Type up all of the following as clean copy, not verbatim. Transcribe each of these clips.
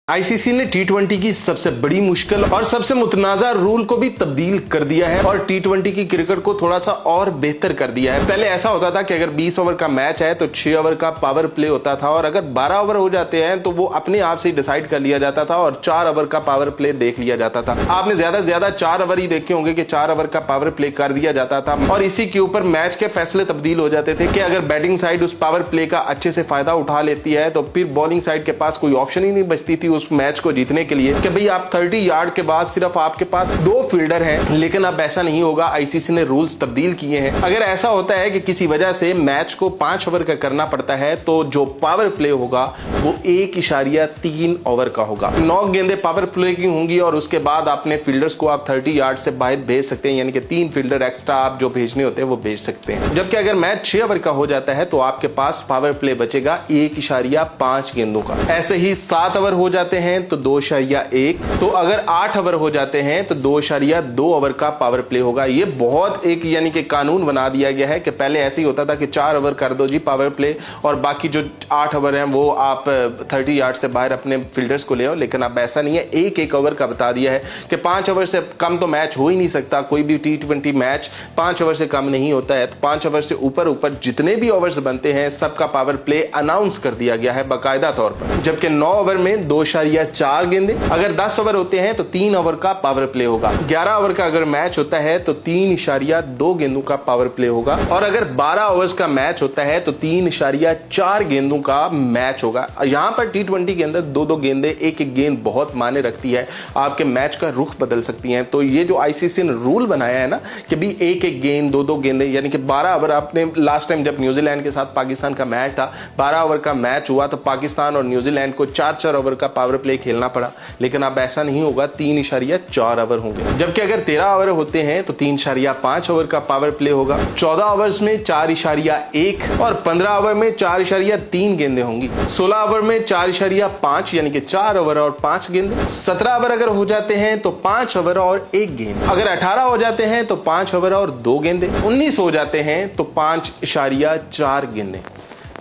ICC ने टी20 की सबसे बड़ी मुश्किल और सबसे मुतनाज़ा रूल को भी तब्दील कर दिया है और टी20 की क्रिकेट को थोड़ा सा और बेहतर कर दिया है। पहले ऐसा होता था कि अगर 20 ओवर का मैच है तो 6 ओवर का पावर प्ले होता था और अगर 12 ओवर हो जाते हैं तो वो अपने आप से डिसाइड कर लिया जाता था और 4 ओवर का पावर प्ले देख लिया जाता था। आपने ज्यादा से ज्यादा 4 ओवर ही देखे होंगे कि 4 ओवर का पावर प्ले कर दिया जाता था और इसी के ऊपर मैच के फैसले तब्दील हो जाते थे कि अगर बैटिंग साइड उस पावर प्ले का अच्छे से फायदा उठा लेती है तो फिर बॉलिंग साइड के पास कोई ऑप्शन ही नहीं बचती थी उस मैच को जीतने के लिए कि भाई आप 30 यार्ड के बाद सिर्फ आपके पास 2 फील्डर हैं। लेकिन अब ऐसा नहीं होगा, आईसीसी ने रूल्स तब्दील किए हैं। अगर ऐसा होता है कि किसी वजह से मैच को 5 ओवर का करना पड़ता है तो जो पावर प्ले होगा वो 1.3 ओवर का होगा। 9 गेंदें पावर प्ले की होंगी और उसके बाद अपने फील्डर्स को आप 30 यार्ड से बाहर भेज सकते हैं, यानी कि 3 फील्डर एक्स्ट्रा आप जो भेजने होते हैं वो भेज सकते हैं। जबकि अगर मैच 6 ओवर का हो जाता है तो आपके पास पावर प्ले बचेगा 1.5 गेंदों का। ऐसे ही 7 ओवर हो जाते हैं तो 2.1, तो अगर 8 ओवर हो जाते हैं तो 2.2 ओवर का पावर प्ले होगा। ये बहुत एक यानी कि कानून बना दिया गया है कि पहले ऐसे ही होता था कि 4 ओवर कर दो जी पावर प्ले और बाकी जो 8 ओवर हैं वो आप 30 यार्ड से बाहर अपने फील्डर्स को ले आओ। लेकिन अब ऐसा नहीं है, एक ओवर का बता दिया है कि 5 ओवर से कम तो मैच हो ही नहीं सकता। कोई भी टी20 मैच 5 ओवर से कम नहीं होता है। 5 ओवर से ऊपर जितने भी ओवर्स बनते हैं सबका पावर प्ले अनाउंस कर दिया गया है बाकायदा तौर पर। जबकि 9 ओवर में 2.4 गेंदें, अगर 10 ओवर होते हैं तो 3 ओवर का पावर प्ले होगा। 11 ओवर का अगर मैच होता है तो 3.2 गेंदों का पावर प्ले होगा और अगर 12 ओवर्स का मैच होता है तो 3.4 गेंदों का मैच होगा। यहां पर टी20 के अंदर 2-2 गेंदें, एक गेंद बहुत मायने रखती है, आपके मैच का रुख बदल सकती हैं। तो ये जो आईसीसी ने रूल बनाया है ना कि भी एक गेंद 2-2 गेंदें, यानी कि 12 ओवर, आपने लास्ट टाइम जब न्यूजीलैंड के साथ पाकिस्तान का मैच था 12 ओवर का मैच हुआ तो पाकिस्तान और न्यूजीलैंड को 4-4 ओवर का पावर प्ले खेलना पड़ा। लेकिन अब ऐसा नहीं होगा, 3.4 ओवर होंगे। जबकि अगर 13 ओवर होते हैं तो 3.5 ओवर का पावर प्ले होगा। 14 ओवर्स में 4.1 और 15 ओवर में 4.3 गेंदें होंगी। 16 ओवर में 4.5 यानी कि 4 ओवर और 5 गेंदें। 17 ओवर अगर हो जाते हैं तो 5 ओवर और 1 गेंद। अगर 18 हो जाते हैं तो 5 ओवर और 2 गेंदें। 19 हो जाते हैं तो 5.4 गेंदें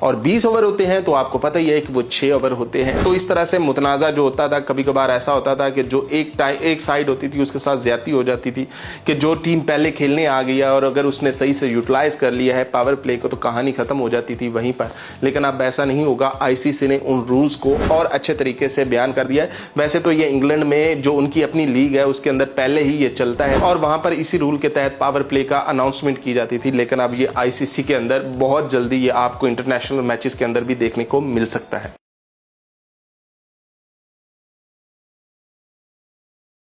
और 20 ओवर होते हैं तो आपको पता ही है कि वो 6 ओवर होते हैं। तो इस तरह से मुतनाज़ा जो होता था, कभी कभार ऐसा होता था कि जो एक साइड होती थी उसके साथ ज्यादती हो जाती थी कि जो टीम पहले खेलने आ गई है और अगर उसने सही से यूटिलाइज कर लिया है पावर प्ले को तो कहानी खत्म हो जाती थी वहीं पर। लेकिन अब ऐसा नहीं होगा, आईसीसी ने उन रूल्स को और अच्छे तरीके से बयान कर दिया है। वैसे तो ये इंग्लैंड में जो उनकी अपनी लीग है उसके अंदर पहले ही ये चलता है और वहां पर इसी रूल के तहत पावर प्ले का अनाउंसमेंट की जाती थी। लेकिन अब ये आईसीसी के अंदर बहुत जल्दी ये आपको इंटरनेशनल मैचेस के अंदर भी देखने को मिल सकता है।